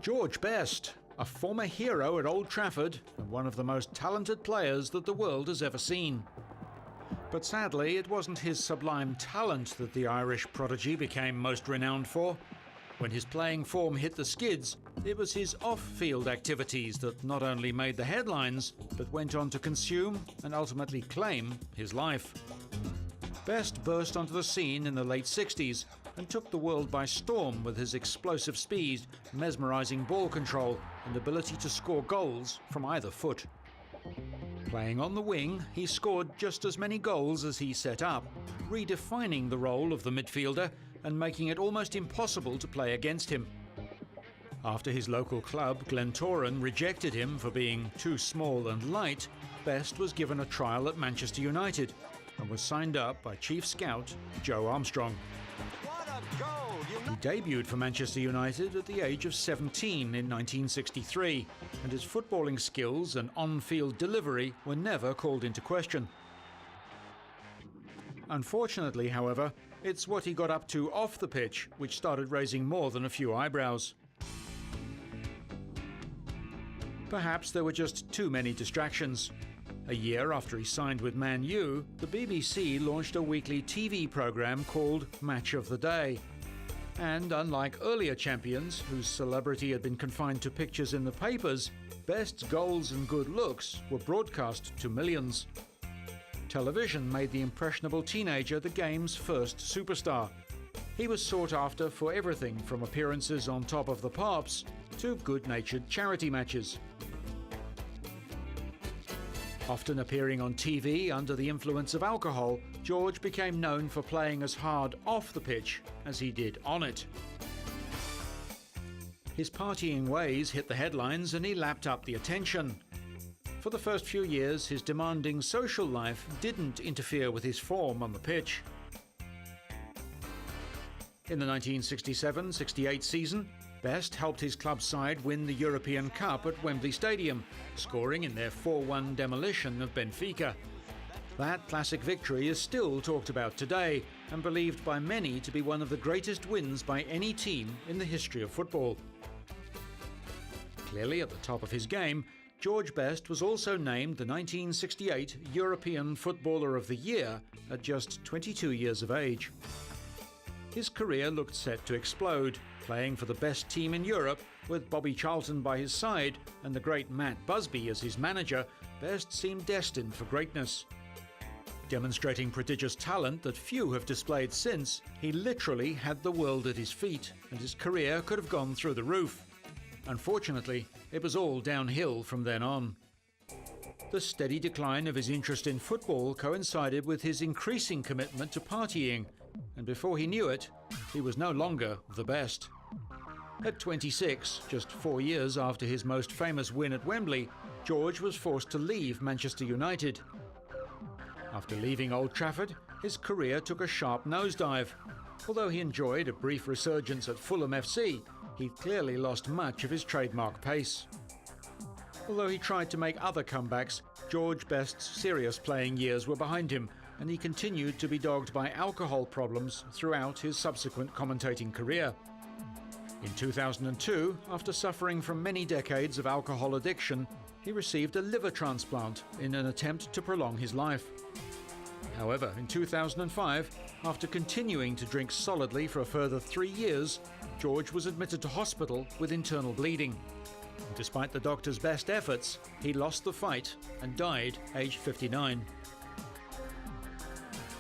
George Best, a former hero at Old Trafford and one of the most talented players that the world has ever seen. But sadly, it wasn't his sublime talent that the Irish prodigy became most renowned for. When his playing form hit the skids, it was his off-field activities that not only made the headlines, but went on to consume and ultimately claim his life. Best burst onto the scene in the late 60s and took the world by storm with his explosive speed, mesmerising ball control and ability to score goals from either foot. Playing on the wing, he scored just as many goals as he set up, redefining the role of the midfielder and making it almost impossible to play against him. After his local club, Glentoran, rejected him for being too small and light, Best was given a trial at Manchester United and was signed up by chief scout Joe Armstrong. What a goal! He debuted for Manchester United at the age of 17 in 1963, and his footballing skills and on-field delivery were never called into question. Unfortunately, however, it's what he got up to off the pitch which started raising more than a few eyebrows. Perhaps there were just too many distractions. A year after he signed with Man U, the BBC launched a weekly TV programme called Match of the Day. And unlike earlier champions, whose celebrity had been confined to pictures in the papers, Best's goals and good looks were broadcast to millions. Television made the impressionable teenager the game's first superstar. He was sought after for everything from appearances on Top of the Pops to good-natured charity matches. Often appearing on TV under the influence of alcohol, George became known for playing as hard off the pitch as he did on it. His partying ways hit the headlines and he lapped up the attention. For the first few years, his demanding social life didn't interfere with his form on the pitch. In the 1967-68 season, Best helped his club side win the European Cup at Wembley Stadium, scoring in their 4-1 demolition of Benfica. That classic victory is still talked about today and believed by many to be one of the greatest wins by any team in the history of football. Clearly at the top of his game, George Best was also named the 1968 European Footballer of the Year at just 22 years of age. His career looked set to explode, playing for the best team in Europe with Bobby Charlton by his side and the great Matt Busby as his manager. Best seemed destined for greatness. Demonstrating prodigious talent that few have displayed since, he literally had the world at his feet, and his career could have gone through the roof. Unfortunately, it was all downhill from then on. The steady decline of his interest in football coincided with his increasing commitment to partying, and before he knew it, he was no longer the best. At 26, just 4 years after his most famous win at Wembley, George was forced to leave Manchester United. After leaving Old Trafford, his career took a sharp nosedive. Although he enjoyed a brief resurgence at Fulham FC, he clearly lost much of his trademark pace. Although he tried to make other comebacks, George Best's serious playing years were behind him, and he continued to be dogged by alcohol problems throughout his subsequent commentating career. In 2002, after suffering from many decades of alcohol addiction, he received a liver transplant in an attempt to prolong his life. However, in 2005, after continuing to drink solidly for a further 3 years, George was admitted to hospital with internal bleeding. Despite the doctor's best efforts, he lost the fight and died aged 59.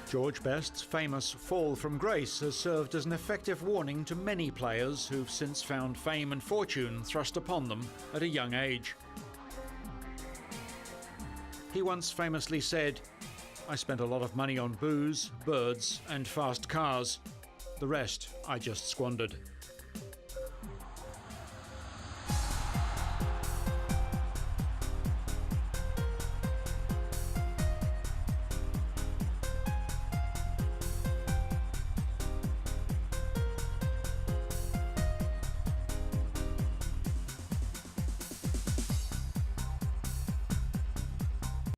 George Best's famous fall from grace has served as an effective warning to many players who've since found fame and fortune thrust upon them at a young age. He once famously said, "I spent a lot of money on booze, birds, and fast cars. The rest I just squandered."